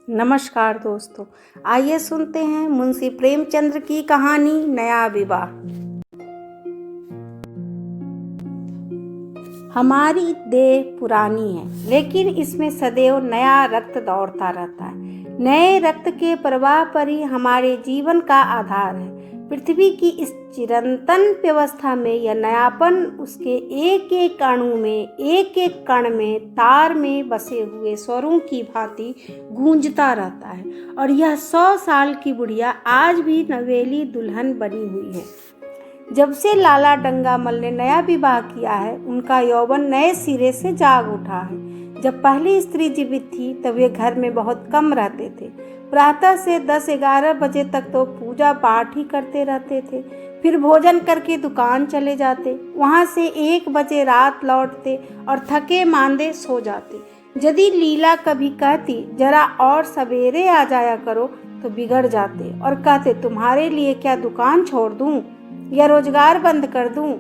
नमस्कार दोस्तों, आइए सुनते हैं मुंशी प्रेमचंद्र की कहानी नया विवाह। हमारी देह पुरानी है, लेकिन इसमें सदैव नया रक्त दौड़ता रहता है। नए रक्त के प्रवाह पर ही हमारे जीवन का आधार है। पृथ्वी की इस चिरंतन व्यवस्था में यह नयापन उसके एक एक अणु में, एक एक कण में, तार में बसे हुए स्वरों की भांति गूंजता रहता है। और यह 100 साल की बुढ़िया आज भी नवेली दुल्हन बनी हुई है। जब से लाला डंगामल ने नया विवाह किया है, उनका यौवन नए सिरे से जाग उठा है। जब पहली स्त्री जीवित थी तब वे घर में बहुत कम रहते थे। प्रातः से 10-11 बजे तक तो पूजा पाठ ही करते रहते थे। फिर भोजन करके दुकान चले जाते, वहाँ से 1 बजे रात लौटते और थके मांदे सो जाते। यदि लीला कभी कहती जरा और सवेरे आ जाया करो तो बिगड़ जाते और कहते तुम्हारे लिए क्या दुकान छोड़ दूँ या रोजगार बंद कर दूं।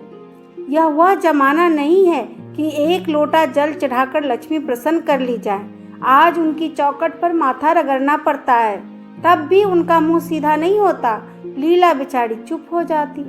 यह वह जमाना नहीं है कि 1 लोटा जल चढ़ाकर लक्ष्मी प्रसन्न कर ली जाए। आज उनकी चौखट पर माथा रगड़ना पड़ता है, तब भी उनका मुंह सीधा नहीं होता। लीला बेचारी चुप हो जाती।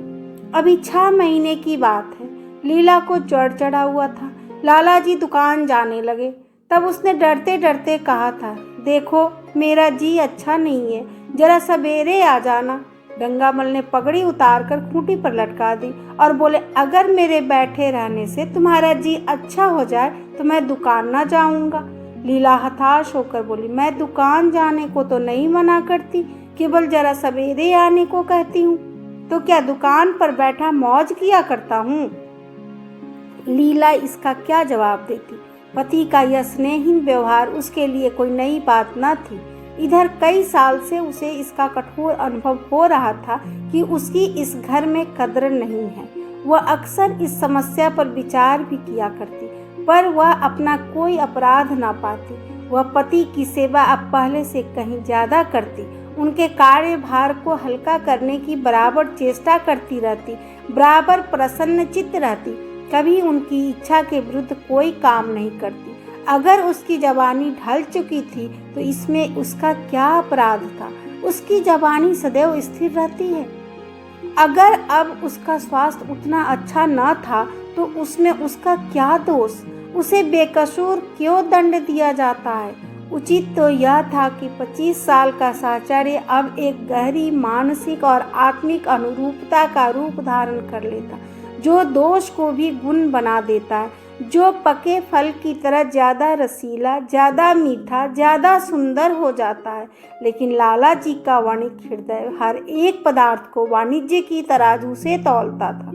अभी 6 महीने की बात है। लीला को ज्वर चढ़ा हुआ था। लाला जी दुकान जाने लगे, तब उसने डरते डरते कहा था, देखो मेरा जी अच्छा नहीं है, जरा सवेरे आ जाना। डंगामल ने पगड़ी उतारकर खूंटी पर लटका दी और बोले, अगर मेरे बैठे रहने से तुम्हारा जी अच्छा हो जाए तो मैं दुकान ना जाऊंगा। लीला हताश होकर बोली, मैं दुकान जाने को तो नहीं मना करती, केवल जरा सवेरे आने को कहती हूँ। तो क्या दुकान पर बैठा मौज किया करता हूँ? लीला इसका क्या जवाब देती? पति का यह स्नेहहीन व्यवहार उसके लिए कोई नई बात न थी। इधर कई साल से उसे इसका कठोर अनुभव हो रहा था कि उसकी इस घर में कद्र नहीं है। वह अक्सर इस समस्या पर विचार भी किया करती, पर वह अपना कोई अपराध ना पाती। वह पति की सेवा अब पहले से कहीं ज्यादा करती, उनके कार्यभार को हल्का करने की बराबर चेष्टा करती रहती, बराबर प्रसन्नचित्त रहती, कभी उनकी इच्छा के विरुद्ध कोई काम नहीं करती। अगर उसकी जवानी ढल चुकी थी तो इसमें उसका क्या अपराध था? उसकी जवानी सदैव स्थिर रहती है। अगर अब उसका स्वास्थ्य उतना अच्छा न था तो उसमें उसका क्या दोष? उसे बेकसूर क्यों दंड दिया जाता है? उचित तो यह था कि 25 साल का साहचर्य अब एक गहरी मानसिक और आत्मिक अनुरूपता का रूप धारण कर लेता, जो दोष को भी गुण बना देता है, जो पके फल की तरह ज़्यादा रसीला, ज़्यादा मीठा, ज़्यादा सुंदर हो जाता है। लेकिन लाला जी का वाणिक हृदय हर एक पदार्थ को वाणिज्य की तराजू से तौलता था।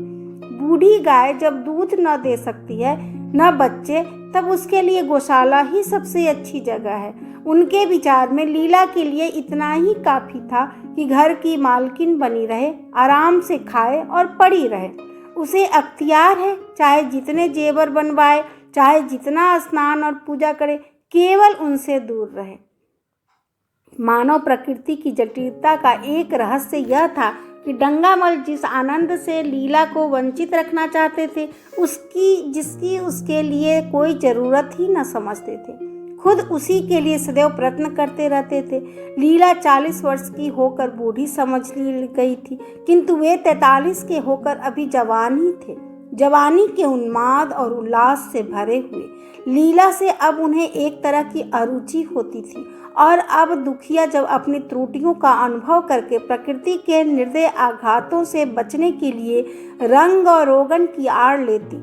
बूढ़ी गाय जब दूध न दे सकती है, न बच्चे, तब उसके लिए गौशाला ही सबसे अच्छी जगह है। उनके विचार में लीला के लिए इतना ही काफ़ी था कि घर की मालकिन बनी रहे, आराम से खाए और पड़ी रहे। उसे अख्तियार है, चाहे जितने जेवर बनवाए, चाहे जितना स्नान और पूजा करे, केवल उनसे दूर रहे। मानव प्रकृति की जटिलता का एक रहस्य यह था कि डंगामल जिस आनंद से लीला को वंचित रखना चाहते थे, जिसकी उसके लिए कोई ज़रूरत ही न समझते थे, खुद उसी के लिए सदैव प्रयत्न करते रहते थे। लीला 40 वर्ष की होकर बूढ़ी समझ ली गई थी, किंतु वे 43 के होकर अभी जवान ही थे, जवानी के उन्माद और उल्लास से भरे हुए। लीला से अब उन्हें एक तरह की अरुचि होती थी, और अब दुखिया जब अपनी त्रुटियों का अनुभव करके प्रकृति के निर्दय आघातों से बचने के लिए रंग और रोगन की आड़ लेती,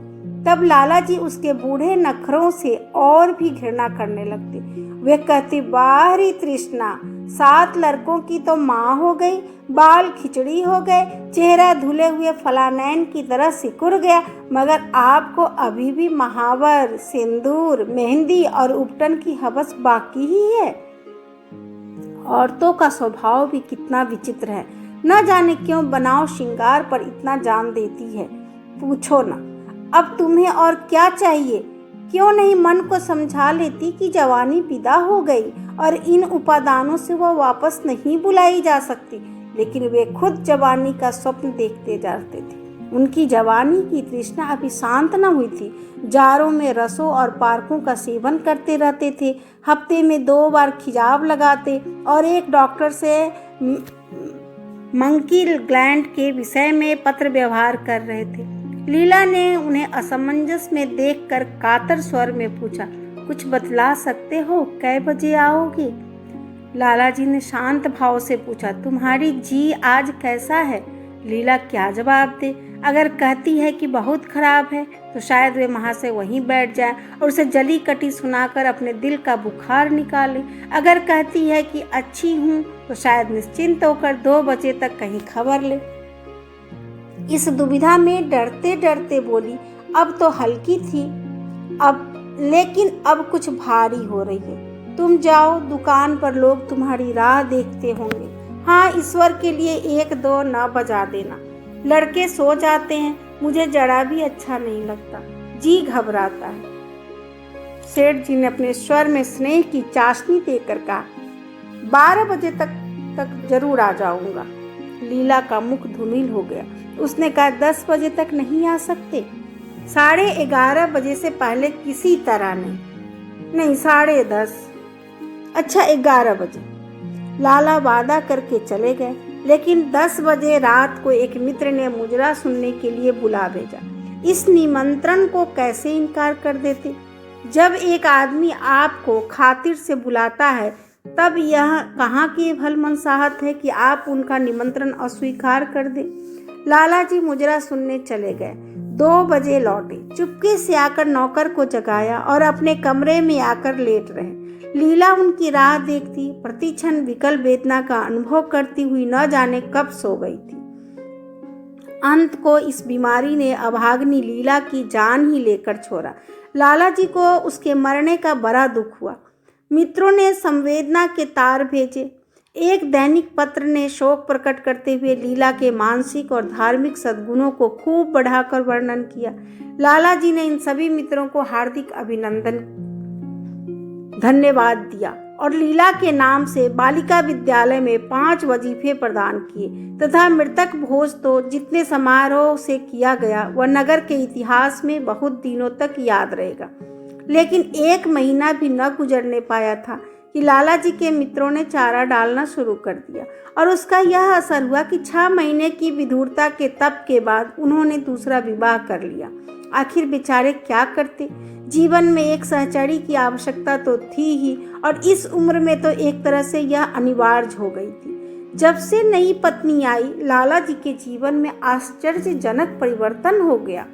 तब लाला जी उसके बूढ़े नखरों से और भी घृणा करने लगते। वे कहती, बाहरी तृष्णा, 7 लड़कों की तो माँ हो गई, बाल खिचड़ी हो गए, चेहरा धुले हुए फलानैन की तरह सिकुड़ गया, मगर आपको अभी भी महावर, सिंदूर, मेहंदी और उपटन की हवस बाकी ही है। औरतों का स्वभाव भी कितना विचित्र है, न जाने क्यों बनाव श्रृंगार पर इतना जान देती है। पूछो ना, अब तुम्हें और क्या चाहिए? क्यों नहीं मन को समझा लेती कि जवानी विदा हो गई और इन उपादानों से वह वापस नहीं बुलाई जा सकती? लेकिन वे खुद जवानी का स्वप्न देखते जाते थे। उनकी जवानी की तृष्णा अभी शांत न हुई थी। जाड़ों में रसों और पार्कों का सेवन करते रहते थे। हफ्ते में 2 बार खिजाव लगाते और एक डॉक्टर से मंकी ग्लैंड के विषय में पत्र व्यवहार कर रहे थे। लीला ने उन्हें असमंजस में देखकर कातर स्वर में पूछा, कुछ बतला सकते हो, कै बजे आओगे? लाला जी ने शांत भाव से पूछा, तुम्हारी जी आज कैसा है? लीला क्या जवाब दे? अगर कहती है कि बहुत खराब है तो शायद वे महाशय वहीं बैठ जाए और उसे जली कटी सुनाकर अपने दिल का बुखार निकाले। अगर कहती है कि अच्छी हूँ तो शायद निश्चिंत होकर 2 बजे तक कहीं खबर ले। इस दुविधा में डरते डरते बोली, अब तो हल्की थी, लेकिन अब कुछ भारी हो रही है। तुम जाओ, दुकान पर लोग तुम्हारी राह देखते होंगे। हाँ, ईश्वर के लिए 1-2 न बजा देना। लड़के सो जाते हैं, मुझे जरा भी अच्छा नहीं लगता, जी घबराता है। सेठ जी ने अपने स्वर में स्नेह की चाशनी देकर कहा, 12 बजे तक जरूर आ जाऊंगा। लीला का मुख धूमिल हो गया। उसने कहा, 10 बजे तक नहीं आ सकते? 11:30 बजे से पहले किसी तरह नहीं, 10:30। अच्छा, 11 बजे। लाला वादा करके चले गए, लेकिन 10 बजे रात को एक मित्र ने मुजरा सुनने के लिए बुला भेजा। इस निमंत्रण को कैसे इनकार कर देते? जब एक आदमी आपको खातिर से बुलाता है तब यह कहाँ की भलमनसाहत है कि आप उनका निमंत्रण अस्वीकार कर दें। लाला जी मुजरा सुनने चले गए। 2 बजे लौटे। चुपके से आकर नौकर को जगाया और अपने कमरे में आकर लेट रहे। लीला उनकी राह देखती, प्रतिक्षण विकल वेदना का अनुभव करती हुई न जाने कब सो गई थी। अंत को इस बीमारी ने अभाग्नि लीला की जान ही लेकर छोड़ा। लाला जी को उसके मरने का बड़ा दुख हुआ। मित्रों ने संवेदना के तार भेजे। एक दैनिक पत्र ने शोक प्रकट करते हुए लीला के मानसिक और धार्मिक सद्गुणों को खूब बढ़ाकर वर्णन किया। लाला जी ने इन सभी मित्रों को हार्दिक धन्यवाद दिया और लीला के नाम से बालिका विद्यालय में 5 वजीफे प्रदान किए तथा मृतक भोज तो जितने समारोह से किया गया वह नगर के इतिहास में बहुत दिनों तक याद रहेगा। लेकिन 1 महीना भी न गुजरने पाया था कि लाला जी के मित्रों ने चारा डालना शुरू कर दिया और उसका यह असर हुआ कि 6 महीने की विधुरता के तप के बाद उन्होंने दूसरा विवाह कर लिया। आखिर बेचारे क्या करते? जीवन में एक सहचरी की आवश्यकता तो थी ही और इस उम्र में तो एक तरह से यह अनिवार्य हो गई थी। जब से नई पत्नी आई, लाला जी के जीवन में आश्चर्यजनक परिवर्तन हो गया।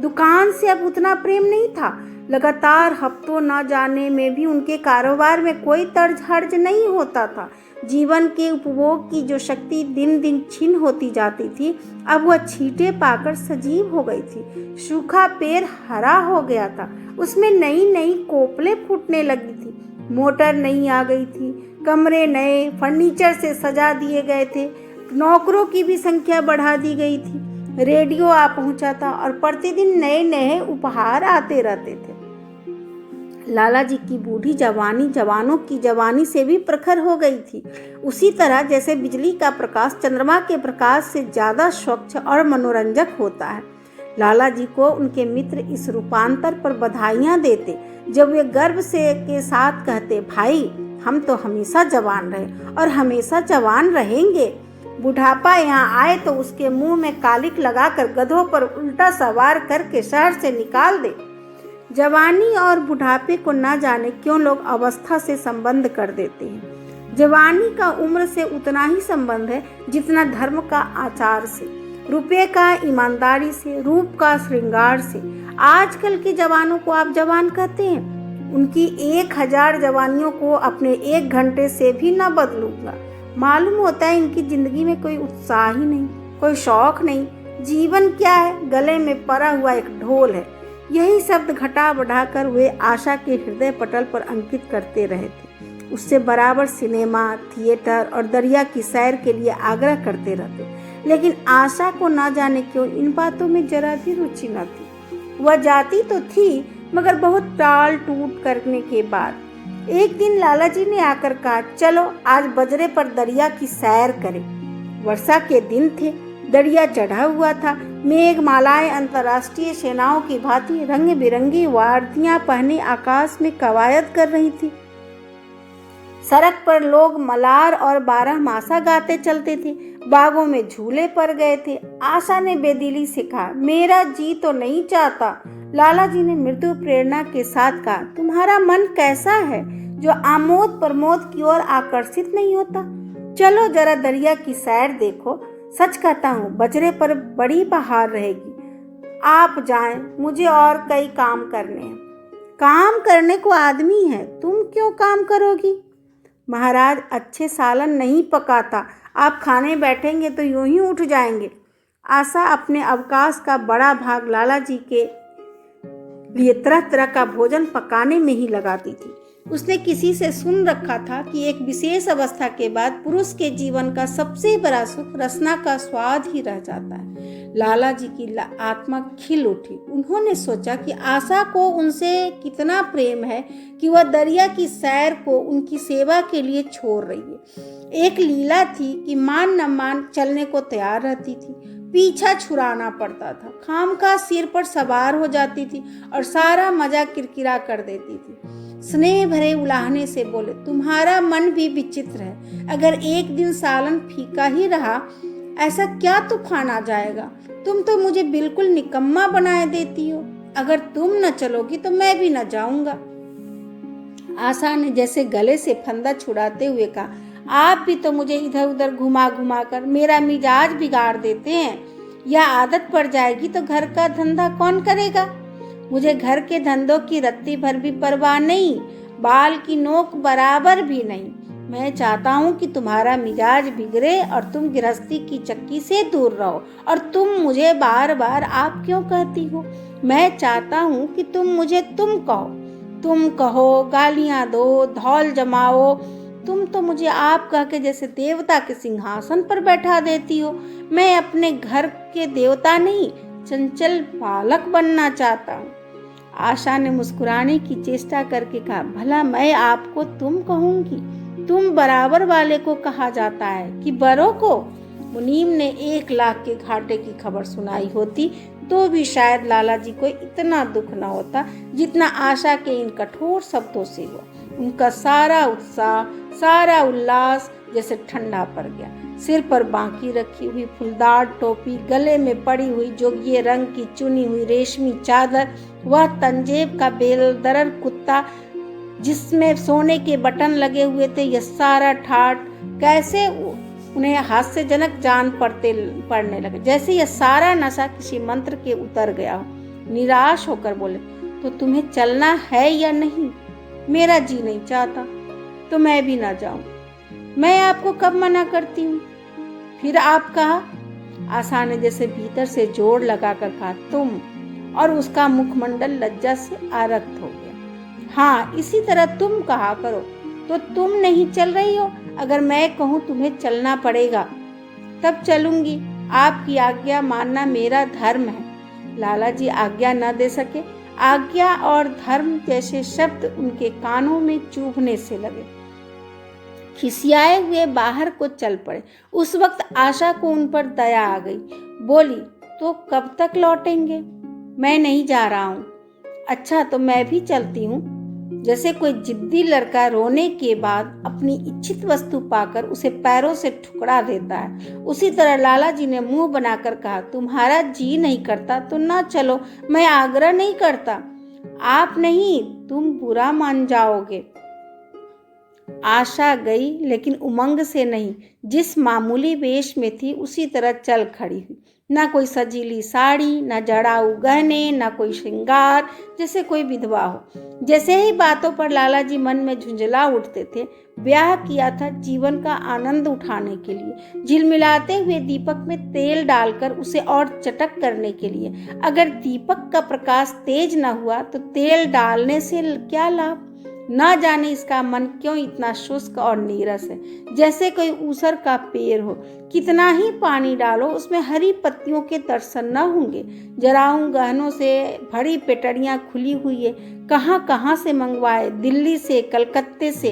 दुकान से अब उतना प्रेम नहीं था। लगातार हफ्तों न जाने में भी उनके कारोबार में कोई तर्ज हर्ज नहीं होता था। जीवन के उपभोग की जो शक्ति दिन दिन छीन होती जाती थी, अब वह छींटे पाकर सजीव हो गई थी। सूखा पेड़ हरा हो गया था, उसमें नई नई कोपलें फूटने लगी थी। मोटर नई आ गई थी, कमरे नए फर्नीचर से सजा दिए गए थे, नौकरों की भी संख्या बढ़ा दी गई थी। रेडियो आ पहुंचा था और प्रतिदिन नए नए उपहार आते रहते थे। लाला जी की बूढ़ी जवानी जवानों की जवानी से भी प्रखर हो गई थी। उसी तरह जैसे बिजली का प्रकाश चंद्रमा के प्रकाश से ज्यादा स्वच्छ और मनोरंजक होता है। लाला जी को उनके मित्र इस रूपांतर पर बधाइयां देते, जब वे गर्व से के साथ कहते, भाई हम तो हमेशा जवान रहे और हमेशा जवान रहेंगे। बुढ़ापा यहाँ आए तो उसके मुंह में कालिक लगाकर गधों पर उल्टा सवार करके शहर से निकाल दे। जवानी और बुढ़ापे को न जाने क्यों लोग अवस्था से संबंध कर देते हैं। जवानी का उम्र से उतना ही संबंध है जितना धर्म का आचार से, रुपये का ईमानदारी से, रूप का श्रृंगार से। आजकल के जवानों को आप जवान कहते हैं, उनकी 1000 जवानियों को अपने 1 घंटे से भी न बदलूंगा। मालूम होता है इनकी जिंदगी में कोई उत्साह ही नहीं, कोई शौक नहीं। जीवन क्या है? गले में पड़ा हुआ एक ढोल है। यही शब्द घटा बढ़ाकर वे आशा के हृदय पटल पर अंकित करते रहे थे। उससे बराबर सिनेमा, थिएटर और दरिया की सैर के लिए आग्रह करते रहते, लेकिन आशा को ना जाने क्यों इन बातों में जरा भी रुचि न थी। वह जाती तो थी, मगर बहुत टाल टूट करने के बाद। एक दिन लाला जी ने आकर कहा, चलो आज बजरे पर दरिया की सैर करें। वर्षा के दिन थे, दरिया चढ़ा हुआ था, मेघमालाएं अंतर्राष्ट्रीय सेनाओं की भांति रंग बिरंगी वर्दियां पहने आकाश में कवायद कर रही थी। सड़क पर लोग मलार और बारहमासा गाते चलते थे। बागों में झूले पड़ गए थे। आशा ने बेदिली से कहा, मेरा जी तो नहीं चाहता। लाला जी ने मृदु प्रेरणा के साथ कहा, तुम्हारा मन कैसा है जो आमोद प्रमोद की ओर आकर्षित नहीं होता? चलो जरा दरिया की सैर देखो। सच कहता हूँ, बजरे पर बड़ी बहार रहेगी। आप जाएं, मुझे और कई काम करने हैं। काम करने को आदमी है, तुम क्यों काम करोगी? महाराज, अच्छे सालन नहीं पकाता। आप खाने बैठेंगे तो यूं ही उठ जाएंगे। आशा अपने अवकाश का बड़ा भाग लाला जी के लिए तरह तरह का भोजन पकाने में ही लगाती थी। उसने किसी से सुन रखा था कि एक विशेष अवस्था के बाद पुरुष के जीवन का सबसे बड़ा सुख रसना का स्वाद ही रह जाता है। लाला जी की आत्मा खिल उठी। उन्होंने सोचा कि आशा को उनसे कितना प्रेम है कि वह दरिया की सैर को उनकी सेवा के लिए छोड़ रही है। एक लीला थी कि मान न मान चलने को तैयार रहती थी, पीछा छुड़ाना पड़ता था, खामखा सिर पर सवार हो जाती थी और सारा मजा किरकिरा कर देती थी। स्नेह भरे उलाहने से बोले, तुम्हारा मन भी विचित्र है। अगर एक दिन सालन फीका ही रहा, ऐसा क्या तूफान आ जाएगा? तुम तो मुझे बिल्कुल निकम्मा बनाए देती हो। अगर तुम न चलोगी तो मैं भी न जाऊंगा। आशा ने जैसे गले से फंदा छुड़ाते हुए कहा, आप भी तो मुझे इधर उधर घुमा घुमा कर मेरा मिजाज बिगाड़ देते हैं। यह आदत पड़ जाएगी तो घर का धंधा कौन करेगा? मुझे घर के धंधों की रत्ती भर भी परवाह नहीं, बाल की नोक बराबर भी नहीं। मैं चाहता हूँ कि तुम्हारा मिजाज बिगड़े और तुम गृहस्थी की चक्की से दूर रहो। और तुम मुझे बार बार आप क्यों कहती हो? मैं चाहता हूँ कि तुम मुझे तुम कहो, गालियाँ दो, धौल जमाओ। तुम तो मुझे आप कह के जैसे देवता के सिंहासन पर बैठा देती हो। मैं अपने घर के देवता नहीं, चंचल बालक बनना चाहता हूँ। आशा ने मुस्कुराने की चेष्टा करके कहा, भला मैं आपको तुम कहूंगी? तुम बराबर वाले को कहा जाता है कि बड़ों को? मुनीम ने 1 लाख के घाटे की खबर सुनाई होती तो भी शायद लाला जी को इतना दुख न होता जितना आशा के इन कठोर शब्दों से हुआ। उनका सारा उत्साह, सारा उल्लास जैसे ठंडा पड़ गया। सिर पर बांकी रखी हुई फुलदार टोपी, गले में पड़ी हुई जोगिये रंग की चुनी हुई रेशमी चादर, वह तंजेब का बेलदरर कुत्ता जिसमें सोने के बटन लगे हुए थे, यह सारा ठाट कैसे उन्हें हास्यजनक जान पड़ने लगे, जैसे यह सारा नशा किसी मंत्र के उतर गया हो। निराश होकर बोले, तो तुम्हें चलना है या नहीं? मेरा जी नहीं चाहता तो मैं भी ना जाऊं। मैं आपको कब मना करती हूँ? फिर आप कहा। आशा ने जैसे भीतर से जोर लगाकर कहा, तुम, और उसका मुखमंडल लज्जा से आरक्त हो गया। हाँ, इसी तरह तुम कहा करो। तो तुम नहीं चल रही हो? अगर मैं कहूँ तुम्हें चलना पड़ेगा तब चलूंगी। आपकी आज्ञा मानना मेरा धर्म है। लाला जी आज्ञा न दे सके। आज्ञा और धर्म जैसे शब्द उनके कानों में चुभने से लगे। खिसियाए हुए बाहर को चल पड़े। उस वक्त आशा को उन पर दया आ गई। बोली, तो कब तक लौटेंगे? मैं नहीं जा रहा हूँ। अच्छा, तो मैं भी चलती हूँ। जैसे कोई जिद्दी लड़का रोने के बाद अपनी इच्छित वस्तु पाकर उसे पैरों से ठुकरा देता है, उसी तरह लाला जी ने मुंह बनाकर कहा, तुम्हारा जी नहीं करता तो ना चलो। मैं आग्रह नहीं करता। आप नहीं, तुम बुरा मान जाओगे। आशा गई, लेकिन उमंग से नहीं। जिस मामूली वेश में थी उसी तरह चल खड़ी हुई। ना कोई सजीली साड़ी, ना जड़ाऊ गहने, ना कोई श्रृंगार, जैसे कोई विधवा हो। जैसे ही बातों पर लाला जी मन में झुंझला उठते थे। ब्याह किया था जीवन का आनंद उठाने के लिए, झिलमिलाते हुए दीपक में तेल डालकर उसे और चटक करने के लिए। अगर दीपक का प्रकाश तेज न हुआ तो तेल डालने से क्या लाभ? ना जाने इसका मन क्यों इतना शुष्क और नीरस है, जैसे कोई ऊसर का पेड़ हो। कितना ही पानी डालो उसमें हरी पत्तियों के दर्शन न होंगे। जराऊ गहनों से भरी पेटड़ियां खुली हुई है। कहाँ कहाँ से मंगवाए, दिल्ली से, कलकत्ते से।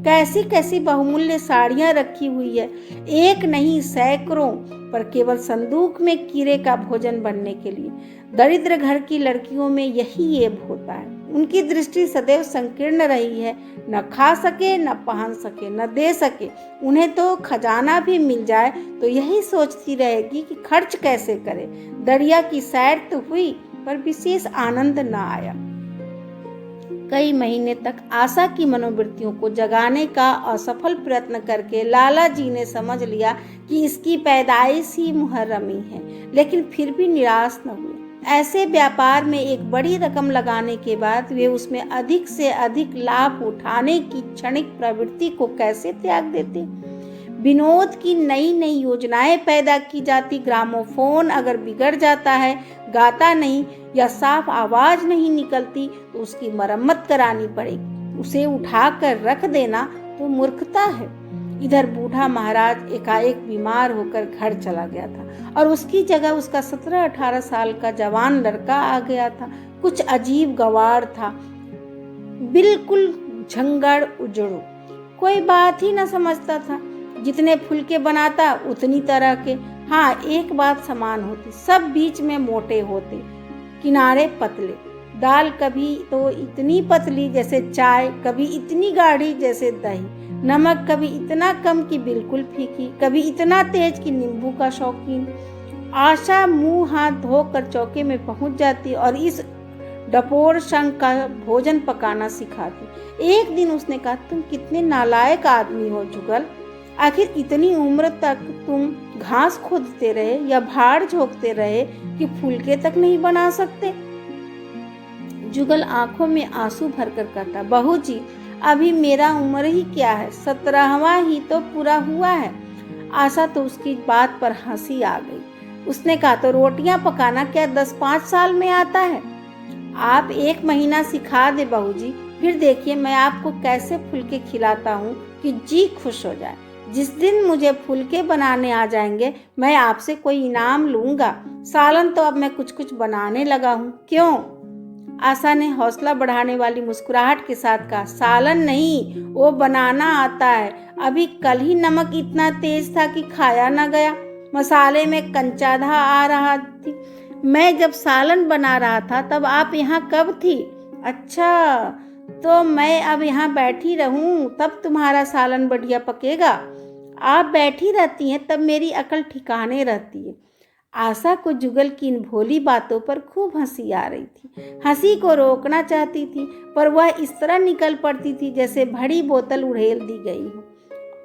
कैसी कैसी बहुमूल्य साड़ियाँ रखी हुई है, एक नहीं सैकड़ों, पर केवल संदूक में कीड़े का भोजन बनने के लिए। दरिद्र घर की लड़कियों में यही ऐब होता है। उनकी दृष्टि सदैव संकीर्ण रही है, न खा सके, न पहन सके, न दे सके। उन्हें तो खजाना भी मिल जाए तो यही सोचती रहेगी कि खर्च कैसे करे। दरिया की सैर तो हुई, पर विशेष आनंद न आया। कई महीने तक आशा की मनोवृत्तियों को जगाने का असफल प्रयत्न करके लाला जी ने समझ लिया कि इसकी पैदाइश ही मुहर्रमी है, लेकिन फिर भी निराश न हुए। ऐसे व्यापार में एक बड़ी रकम लगाने के बाद वे उसमें अधिक से अधिक लाभ उठाने की क्षणिक प्रवृत्ति को कैसे त्याग देते। विनोद की नई नई योजनाएं पैदा की जाती। ग्रामोफोन अगर बिगड़ जाता है, गाता नहीं या साफ आवाज नहीं निकलती तो उसकी मरम्मत करानी पड़ेगी। उसे उठाकर रख देना तो मूर्खता है। इधर बूढ़ा महाराज एकाएक बीमार होकर घर चला गया था और उसकी जगह उसका 17-18 साल का जवान लड़का आ गया था। कुछ अजीब गवार था, बिल्कुल झंगड़ उजड़ू, कोई बात ही न समझता था। जितने फुलके बनाता उतनी तरह के। हाँ, एक बात समान होती, सब बीच में मोटे होते, किनारे पतले। दाल कभी तो इतनी पतली जैसे चाय, कभी इतनी गाढ़ी जैसे दही। नमक कभी इतना कम कि बिल्कुल फीकी, कभी इतना तेज कि नींबू का शौकीन। आशा मुंह हाथ धोकर चौके में पहुंच जाती और इस डपोर शंख का भोजन पकाना सिखाती। एक दिन उसने कहा, तुम कितने नालायक आदमी हो जुगल, आखिर इतनी उम्र तक तुम घास खोदते रहे या भाड़ झोंकते रहे कि फुलके तक नहीं बना सकते। जुगल आंखों में आंसू भरकर कहता, बहू जी, अभी मेरा उम्र ही क्या है, 17वां ही तो पूरा हुआ है। आशा तो उसकी बात पर हंसी आ गई। उसने कहा, तो रोटियां पकाना क्या 10-5 साल में आता है? आप 1 महीना सिखा दे बहू जी, फिर देखिए मैं आपको कैसे फुलके खिलाता हूँ कि जी खुश हो जाए। जिस दिन मुझे फुलके बनाने आ जाएंगे मैं आपसे कोई इनाम लूंगा। सालन तो अब मैं कुछ कुछ बनाने लगा हूँ। क्यों? आशा ने हौसला बढ़ाने वाली मुस्कुराहट के साथ कहा, सालन नहीं, वो बनाना आता है। अभी कल ही नमक इतना तेज था कि खाया न गया, मसाले में कंचाधा आ रहा थी। मैं जब सालन बना रहा था तब आप यहाँ कब थी? अच्छा, तो मैं अब यहाँ बैठी रहूं तब तुम्हारा सालन बढ़िया पकेगा। आप बैठी रहती हैं तब मेरी अकल ठिकाने रहती है। आशा को जुगल की इन भोली बातों पर खूब हंसी आ रही थी। हंसी को रोकना चाहती थी, पर वह इस तरह निकल पड़ती थी जैसे भरी बोतल उड़ेल दी गई हो।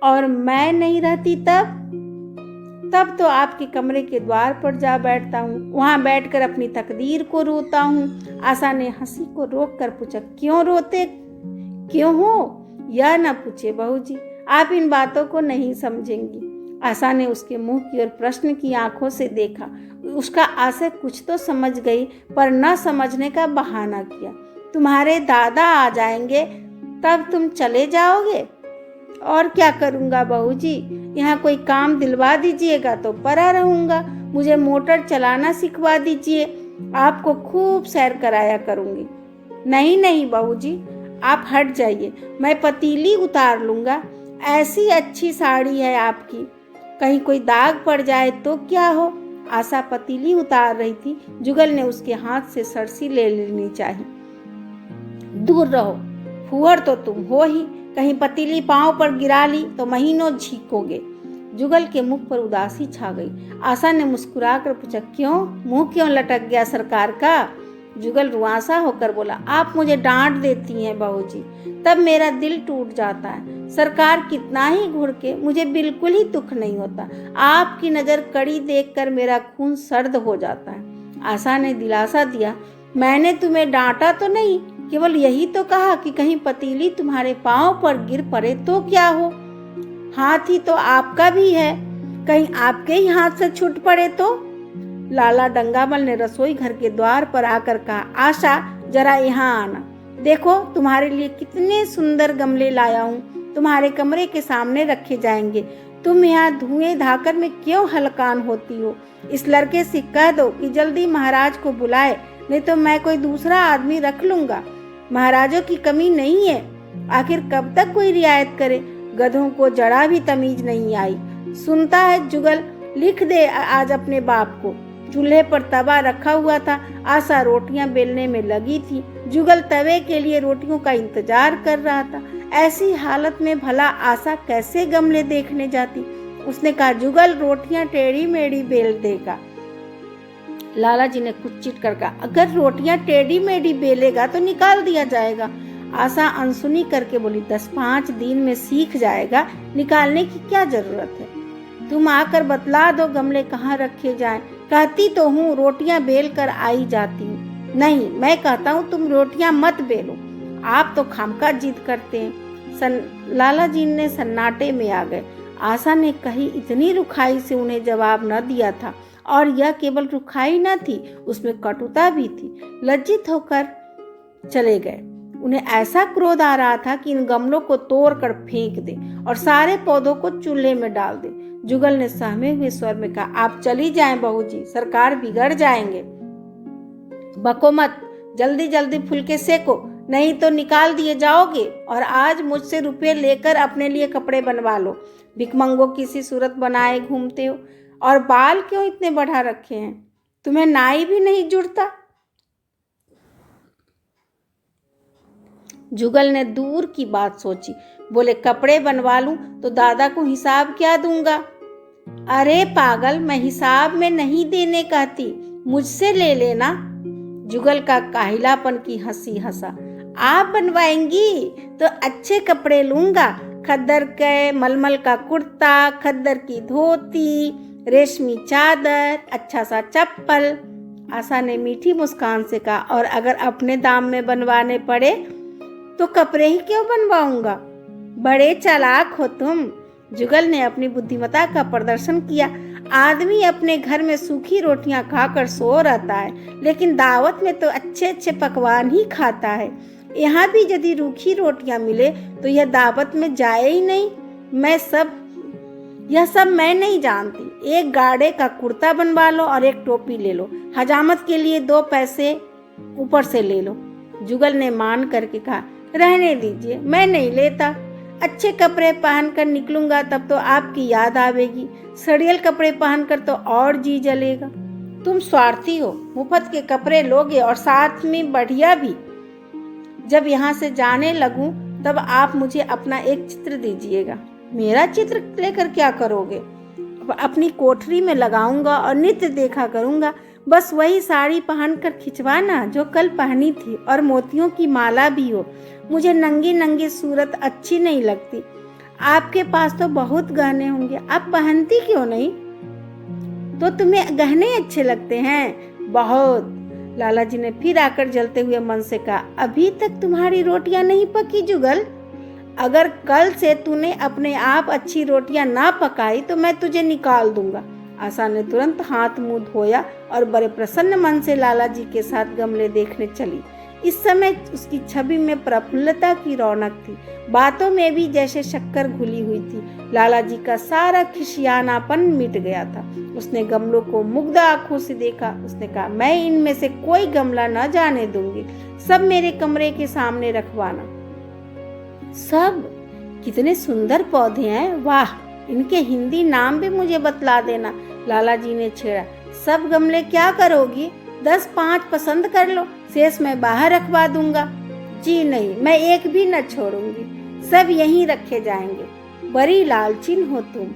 और मैं नहीं रहती तब तो आपके कमरे के द्वार पर जा बैठता हूँ, वहाँ बैठकर अपनी तकदीर को रोता हूँ। आशा ने हंसी को रोककर पूछा, क्यों रोते क्यों हो? यह न पूछे बहू जी, आप इन बातों को नहीं समझेंगी। आशा ने उसके मुंह की ओर प्रश्न की आंखों से देखा। उसका आशा कुछ तो समझ गई, पर न समझने का बहाना किया। तुम्हारे दादा आ जाएंगे तब तुम चले जाओगे? और क्या करूँगा बहू जी, यहाँ कोई काम दिलवा दीजिएगा तो परा रहूँगा। मुझे मोटर चलाना सिखवा दीजिए, आपको खूब सैर कराया करूँगी। नहीं नहीं बहू जी, आप हट जाइए, मैं पतीली उतार लूँगा। ऐसी अच्छी साड़ी है आपकी, कहीं कोई दाग पड़ जाए तो क्या हो? आशा पतीली उतार रही थी। जुगल ने उसके हाथ से सरसी ले लेनी चाहिए। दूर रहो, फुहर तो तुम हो ही, कहीं पतीली पांव पर गिरा ली तो महीनों झीकोगे। जुगल के मुख पर उदासी छा गई। आशा ने मुस्कुराकर पूछा, क्यों, मुंह क्यों लटक गया सरकार का? जुगल रुआंसा होकर बोला, आप मुझे डांट देती हैं बहू जी, तब मेरा दिल टूट जाता है। सरकार कितना ही घुड़के, मुझे बिल्कुल ही दुख नहीं होता। आपकी नज़र कड़ी देखकर मेरा खून सर्द हो जाता है। आशा ने दिलासा दिया, मैंने तुम्हें डांटा तो नहीं, केवल यही तो कहा कि कहीं पतीली तुम्हारे पांव पर गिर पड़े तो क्या हो? हाथ ही तो आपका भी है, कहीं आपके ही हाथ से छूट पड़े तो? लाला डंगामल ने रसोई घर के द्वार पर आकर कहा, आशा जरा यहाँ आना, देखो तुम्हारे लिए कितने सुंदर गमले लाया हूँ, तुम्हारे कमरे के सामने रखे जाएंगे। तुम यहाँ धुएं धाकर में क्यों हलकान होती हो? इस लड़के से कह दो कि जल्दी महाराज को बुलाए, नहीं तो मैं कोई दूसरा आदमी रख लूंगा। महाराजों की कमी नहीं है, आखिर कब तक कोई रियायत करे? गधों को जरा भी तमीज नहीं आई। सुनता है जुगल, लिख दे आज अपने बाप को। चूल्हे पर तवा रखा हुआ था। आशा रोटियां बेलने में लगी थी। जुगल तवे के लिए रोटियों का इंतजार कर रहा था। ऐसी हालत में भला आशा कैसे गमले देखने जाती? उसने कहा, जुगल रोटियां टेढ़ी मेढ़ी बेल देगा। लाला जी ने कुछ चिढ़ कर कहा, अगर रोटियां टेढ़ी मेढ़ी बेलेगा तो निकाल दिया जाएगा। आशा अनसुनी करके बोली, 10-5 दिन में सीख जाएगा, निकालने की क्या जरूरत है? तुम आकर बतला दो गमले कहाँ रखे जाएं। कहती तो हूँ रोटियां बेल कर आई जाती हूँ। नहीं, मैं कहता हूँ तुम रोटियां मत बेलो, आप तो खामखा जिद करते हैं। लाला जी ने सन्नाटे में आ गए। आशा ने कहीं इतनी रुखाई से उन्हें जवाब न दिया था, और यह केवल रुखाई न थी, उसमें कटुता भी थी। लज्जित होकर चले गए। उन्हें ऐसा क्रोध आ रहा था कि इन गमलों को तोड़कर फेंक दे और सारे पौधों को चूल्हे में डाल दे। जुगल ने सहमे हुए स्वर में कहा, आप चली जाएं बहू जी, सरकार बिगड़ जाएंगे। बको मत, जल्दी जल्दी फुलके सेको, नहीं तो निकाल दिए जाओगे। और आज मुझसे रुपए लेकर अपने लिए कपड़े बनवा लो। भिखमंगों की सी सूरत बनाए घूमते हो, और बाल क्यों इतने बढ़ा रखे हैं? तुम्हें नाई भी नहीं जुड़ता? जुगल ने दूर की बात सोची। बोले, कपड़े बनवा लूं तो दादा को हिसाब क्या दूंगा? अरे पागल, मैं हिसाब में नहीं देने कहती, मुझसे ले लेना। जुगल का काहिलापन की हंसी हंसा। आप बनवाएंगी तो अच्छे कपड़े लूंगा, खद्दर के मलमल का कुर्ता, खद्दर की धोती, रेशमी चादर, अच्छा सा चप्पल। आशा ने मीठी मुस्कान से कहा, और अगर अपने दाम में बनवाने पड़े तो कपड़े ही क्यों बनवाऊंगा? बड़े चालाक हो तुम। जुगल ने अपनी बुद्धिमत्ता का प्रदर्शन किया। आदमी अपने घर में सूखी रोटियां खाकर सो रहता है, लेकिन दावत में तो अच्छे अच्छे पकवान ही खाता है। यहाँ भी यदि रूखी रोटियां मिले तो यह दावत में जाए ही नहीं। यह सब मैं नहीं जानती। एक गाड़े का कुर्ता बनवा लो और एक टोपी ले लो, हजामत के लिए 2 पैसे ऊपर से ले लो। जुगल ने मान करके कहा, रहने दीजिए, मैं नहीं लेता। अच्छे कपड़े पहनकर निकलूंगा तब तो आपकी याद आवेगी, सड़ियल कपड़े पहनकर तो और जी जलेगा। तुम स्वार्थी हो, मुफ्त के कपड़े लोगे और साथ में बढ़िया भी। जब यहाँ से जाने लगूं तब आप मुझे अपना एक चित्र दीजिएगा। मेरा चित्र लेकर क्या करोगे? अपनी कोठरी में लगाऊंगा और नित्य देखा करूंगा। बस वही साड़ी पहनकर खिंचवाना जो कल पहनी थी, और मोतियों की माला भी हो। मुझे नंगी नंगी सूरत अच्छी नहीं लगती। आपके पास तो बहुत गहने होंगे, आप पहनती क्यों नहीं? तो तुम्हें गहने अच्छे लगते हैं? बहुत। लाला जी ने फिर आकर जलते हुए मन से कहा, अभी तक तुम्हारी रोटियां नहीं पकी जुगल। अगर कल से तूने अपने आप अच्छी रोटियां ना पकाई तो मैं तुझे निकाल दूंगा। आशा ने तुरंत हाथ मुंह धोया और बड़े प्रसन्न मन से लाला जी के साथ गमले देखने चली। इस समय उसकी छवि में प्रफुल्लता की रौनक थी, बातों में भी जैसे शक्कर घुली हुई थी। लाला जी का सारा खिसियानापन मिट गया था। उसने गमलों को मुग्ध आंखों से देखा। उसने कहा, मैं इनमें से कोई गमला न जाने दूंगी, सब मेरे कमरे के सामने रखवाना। सब कितने सुंदर पौधे हैं, वाह! इनके हिंदी नाम भी मुझे बतला देना। लाला जी ने छेड़ा। सब गमले क्या करोगी? 10-5 पसंद कर लो, शेष मैं बाहर रखवा दूंगा। जी नहीं, मैं एक भी न छोड़ूंगी, सब यहीं रखे जाएंगे। बड़ी लालचीन हो तुम।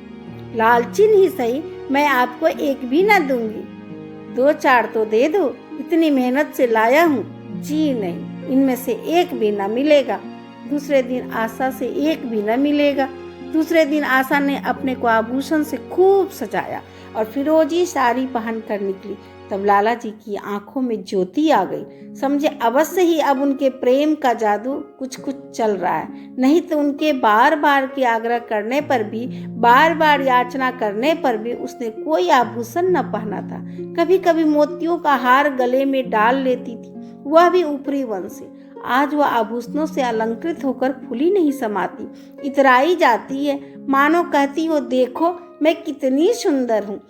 लालचीन ही सही, मैं आपको एक भी न दूंगी। 2-4 तो दे दो, इतनी मेहनत से लाया हूँ। जी नहीं, इनमें से एक भी न मिलेगा। दूसरे दिन आशा से एक भी न मिलेगा। दूसरे दिन आशा ने अपने को आभूषण से खूब सजाया और फिरोजी साड़ी पहनकर निकली। तब लाला जी की आंखों में ज्योति आ गई। समझे अवश्य ही अब उनके प्रेम का जादू कुछ कुछ चल रहा है। नहीं तो उनके बार बार के आग्रह करने पर भी, बार बार याचना करने पर भी उसने कोई आभूषण न पहना था। कभी कभी मोतियों का हार गले में डाल लेती थी, वह भी ऊपरी वन से। आज वह आभूषणों से अलंकृत होकर फूली नहीं समाती, इतराई जाती है, मानो कहती हो, देखो मैं कितनी सुंदर हूँ।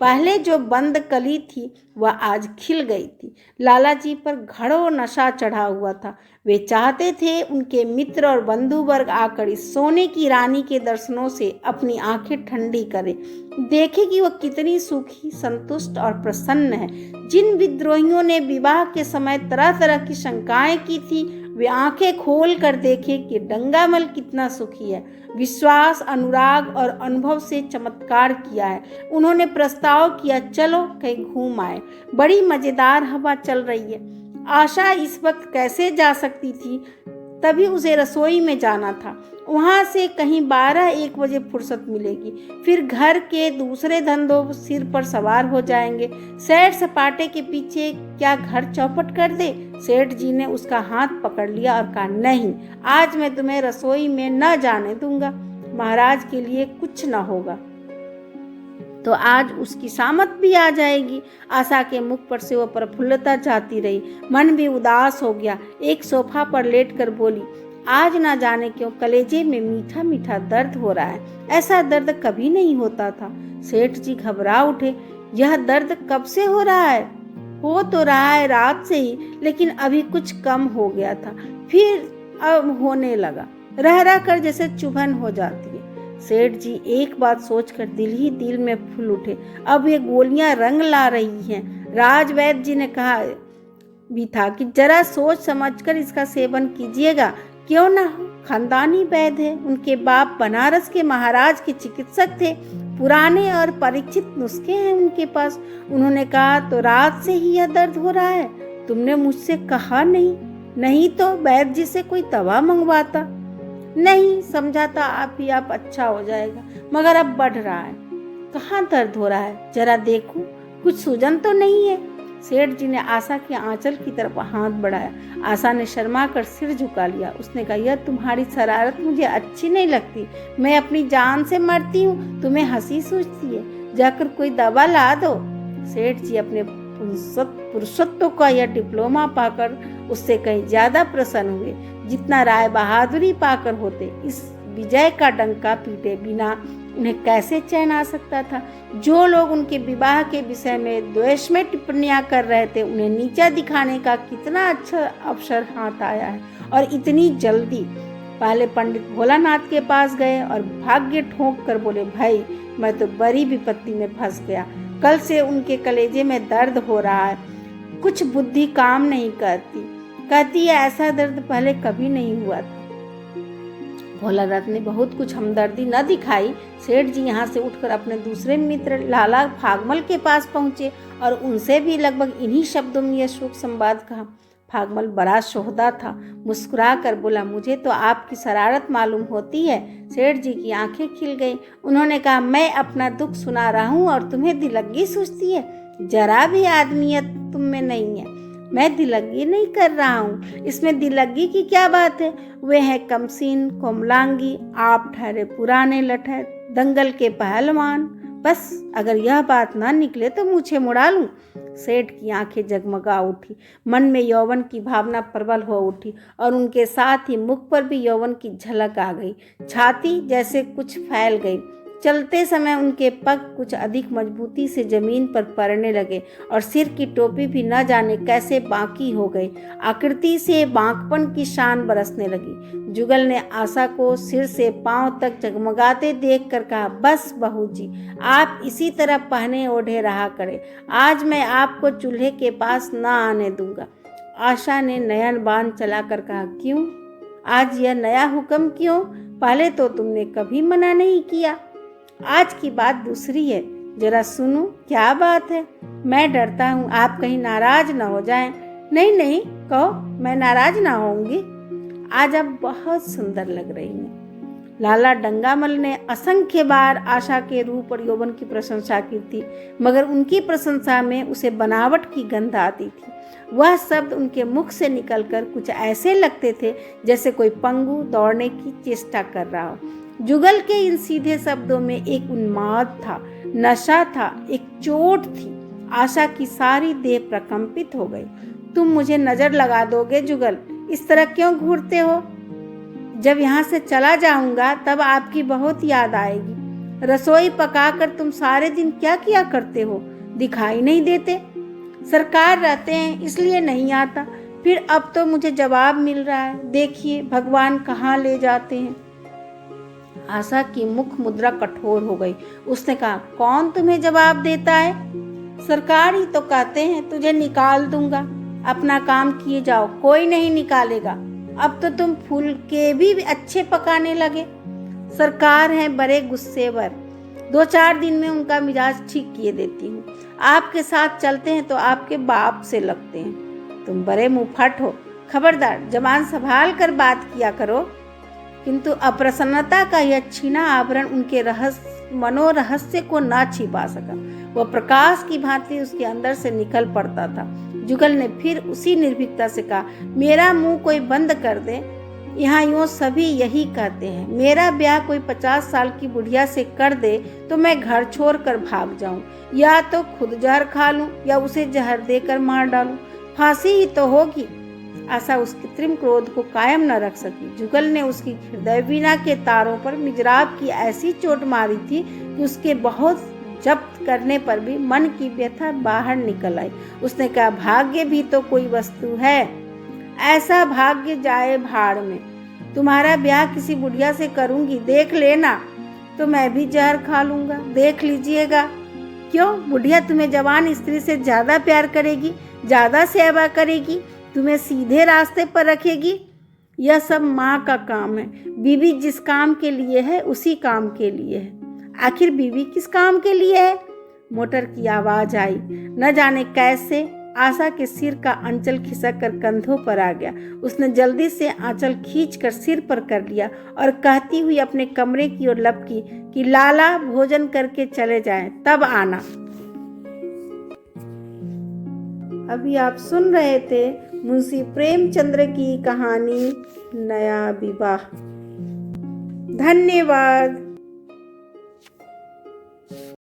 पहले जो बंद कली थी वह आज खिल गई थी। लाला जी पर घड़ों नशा चढ़ा हुआ था। वे चाहते थे उनके मित्र और बंधु वर्ग आकर इस सोने की रानी के दर्शनों से अपनी आंखें ठंडी करें, देखें कि वह कितनी सुखी, संतुष्ट और प्रसन्न है। जिन विद्रोहियों ने विवाह के समय तरह तरह की शंकाएं की थी, वे आंखें खोल कर देखें कि डंगामल कितना सुखी है। विश्वास, अनुराग और अनुभव से चमत्कार किया है। उन्होंने प्रस्ताव किया, चलो कहीं घूम आए, बड़ी मजेदार हवा चल रही है। आशा इस वक्त कैसे जा सकती थी? तभी उसे रसोई में जाना था। वहां से कहीं 12-1 बजे फुर्सत मिलेगी, फिर घर के दूसरे धंधों सिर पर सवार हो जाएंगे। सैर सपाटे के पीछे क्या घर चौपट कर दे? सेठ जी ने उसका हाथ पकड़ लिया और कहा, नहीं, आज मैं तुम्हें रसोई में न जाने दूंगा। महाराज के लिए कुछ न होगा तो आज उसकी सामत भी आ जाएगी। आशा के मुख पर से वो प्रफुल्लता जाती रही, मन भी उदास हो गया। एक सोफा पर लेटकर बोली, आज ना जाने क्यों कलेजे में मीठा मीठा दर्द हो रहा है। ऐसा दर्द कभी नहीं होता था। सेठ जी घबरा उठे, यह दर्द कब से हो रहा है? हो तो रहा है रात से ही, लेकिन अभी कुछ कम हो गया था, फिर अब होने लगा, रह रह कर जैसे चुभन हो जाती है। सेठ जी एक बात सोचकर दिल ही दिल में फूल उठे, अब ये गोलियां रंग ला रही हैं। राजवैद्य जी ने कहा भी था कि जरा सोच समझकर इसका सेवन कीजिएगा, क्यों ना हो, खानदानी वैद्य है। उनके बाप बनारस के महाराज के चिकित्सक थे, पुराने और परीक्षित नुस्खे हैं उनके पास। उन्होंने कहा, तो रात से ही यह दर्द हो रहा है? तुमने मुझसे कहा नहीं? नहीं तो वैद्य जी से कोई दवा मंगवाता। नहीं, समझा था आप अच्छा हो जाएगा, मगर अब बढ़ रहा है। कहाँ दर्द हो रहा है? जरा देखो, कुछ सूजन तो नहीं है? सेठ जी ने आशा के आंचल की तरफ हाथ बढ़ाया। आशा ने शर्मा कर सिर झुका लिया। उसने कहा, यह तुम्हारी शरारत मुझे अच्छी नहीं लगती। मैं अपनी जान से मरती हूँ, तुम्हें हंसी सूझती है। जाकर कोई दवा ला दो। सेठ जी अपने पुरुषत्व का यह डिप्लोमा पाकर उससे कहीं ज्यादा प्रसन्न हुए जितना राय बहादुरी पाकर होते। इस विजय का डंका पीटे बिना उन्हें कैसे चैन आ सकता था? जो लोग उनके विवाह के विषय में द्वेष में टिप्पणियां कर रहे थे, उन्हें नीचा दिखाने का कितना अच्छा अवसर हाथ आया है, और इतनी जल्दी। पहले पंडित भोलानाथ के पास गए और भाग्य ठोंक कर बोले, भाई मैं तो बड़ी विपत्ति में फंस गया। कल से उनके कलेजे में दर्द हो रहा है, कुछ बुद्धि काम नहीं करती। कहती है ऐसा दर्द पहले कभी नहीं हुआ था। भोलानाथ ने बहुत कुछ हमदर्दी न दिखाई। सेठ जी यहाँ से उठकर अपने दूसरे मित्र लाला फागमल के पास पहुंचे और उनसे भी लगभग इन्हीं शब्दों में यह शोक संवाद कहा। फागमल बड़ा शोहदा था, मुस्कुरा कर बोला, मुझे तो आपकी शरारत मालूम होती है। सेठ जी की आंखें खिल गईं। उन्होंने कहा, मैं अपना दुख सुना रहा हूँ और तुम्हें दिलग्गी सूझती है? जरा भी आदमियत तुम में नहीं है। मैं दिलग्गी नहीं कर रहा हूँ, इसमें दिलग्गी की क्या बात है? वे हैं कमसीन, कोमलांगी, आप ठहरे पुराने लठैत, दंगल के पहलवान। बस अगर यह बात ना निकले तो मुझे मुड़ा लूं। सेठ की आंखें जगमगा उठी, मन में यौवन की भावना प्रबल हो उठी और उनके साथ ही मुख पर भी यौवन की झलक आ गई। छाती जैसे कुछ फैल गई। चलते समय उनके पग कुछ अधिक मजबूती से जमीन पर पड़ने लगे और सिर की टोपी भी न जाने कैसे बांकी हो गई। आकृति से बांकपन की शान बरसने लगी। जुगल ने आशा को सिर से पांव तक जगमगाते देखकर कहा, बस बहू जी, आप इसी तरह पहने ओढ़े रहा करें। आज मैं आपको चूल्हे के पास न आने दूंगा। आशा ने नयन बाण चलाकर कहा, क्यों? आज यह नया हुक्म क्यों? पहले तो तुमने कभी मना नहीं किया। आज की बात दूसरी है, जरा सुनो। क्या बात है? मैं डरता हूँ आप कहीं नाराज न हो जाएं। नहीं नहीं, कहो, मैं नाराज ना होंगी। आज आप बहुत सुंदर लग रही हैं। लाला डंगामल ने असंख्य बार आशा के रूप और यौवन की प्रशंसा की थी, मगर उनकी प्रशंसा में उसे बनावट की गंध आती थी। वह शब्द उनके मुख से निकलकर कुछ ऐसे लगते थे जैसे कोई पंगु दौड़ने की चेष्टा कर रहा हो। जुगल के इन सीधे शब्दों में एक उन्माद था, नशा था, एक चोट थी। आशा की सारी देह प्रकंपित हो गई। तुम मुझे नजर लगा दोगे जुगल? इस तरह क्यों घूरते हो? जब यहाँ से चला जाऊंगा तब आपकी बहुत याद आएगी। रसोई पकाकर तुम सारे दिन क्या किया करते हो? दिखाई नहीं देते। सरकार रहते हैं इसलिए नहीं आता। फिर अब तो मुझे जवाब मिल रहा है। देखिए भगवान कहाँ ले जाते हैं। आशा की मुख मुद्रा कठोर हो गई। उसने कहा, कौन तुम्हें जवाब देता है? सरकार ही तो कहते हैं तुझे निकाल दूंगा। अपना काम किए जाओ, कोई नहीं निकालेगा। अब तो तुम फूल के भी अच्छे पकाने लगे। सरकार है बड़े गुस्सेवर। 2-4 दिन में उनका मिजाज ठीक किए देती हूँ। आपके साथ चलते हैं तो आपके बाप से लगते हैं। तुम बड़े मुंहफट हो। खबरदार, जबान संभाल कर बात किया करो। किंतु अप्रसन्नता का यह छीना आवरण उनके मनोरहस्य को ना छिपा सका। वह प्रकाश की भांति उसके अंदर से निकल पड़ता था। जुगल ने फिर उसी निर्भीकता से कहा, मेरा मुंह कोई बंद कर दे। यहाँ यूँ सभी यही कहते हैं। मेरा ब्याह कोई 50 साल की बुढ़िया से कर दे तो मैं घर छोड़ कर भाग जाऊं, या तो खुद जहर खा लूं या उसे जहर देकर मार डालूं। फांसी ही तो होगी। आशा उस कृत्रिम क्रोध को कायम न रख सकी। जुगल ने उसकी हृदय वीणा के तारों पर मिजराब की ऐसी चोट मारी थी कि उसके बहुत जब्त करने पर भी मन की व्यथा बाहर निकल आई। उसने कहा, भाग्य भी तो कोई वस्तु है। ऐसा भाग्य जाए भाड़ में। तुम्हारा ब्याह किसी बुढ़िया से करूंगी, देख लेना। तो मैं भी जहर खा लूंगा, देख लीजिएगा। क्यों? बुढ़िया तुम्हें जवान स्त्री से ज्यादा प्यार करेगी, ज्यादा सेवा करेगी, तुम्हें सीधे रास्ते पर रखेगी। यह सब माँ का काम है। बीवी जिस काम के लिए है उसी काम के लिए है। आखिर बीवी किस काम के लिए है? मोटर की आवाज आई। न जाने कैसे आशा के सिर का आंचल खिसक कर कंधों पर आ गया। उसने जल्दी से आंचल खींचकर सिर पर कर लिया और कहती हुई अपने कमरे की ओर लपकी कि लाला भोजन करके चले जाएं, तब आना। अभी आप सुन रहे थे मुंशी प्रेमचंद्र की कहानी नया विवाह। धन्यवाद।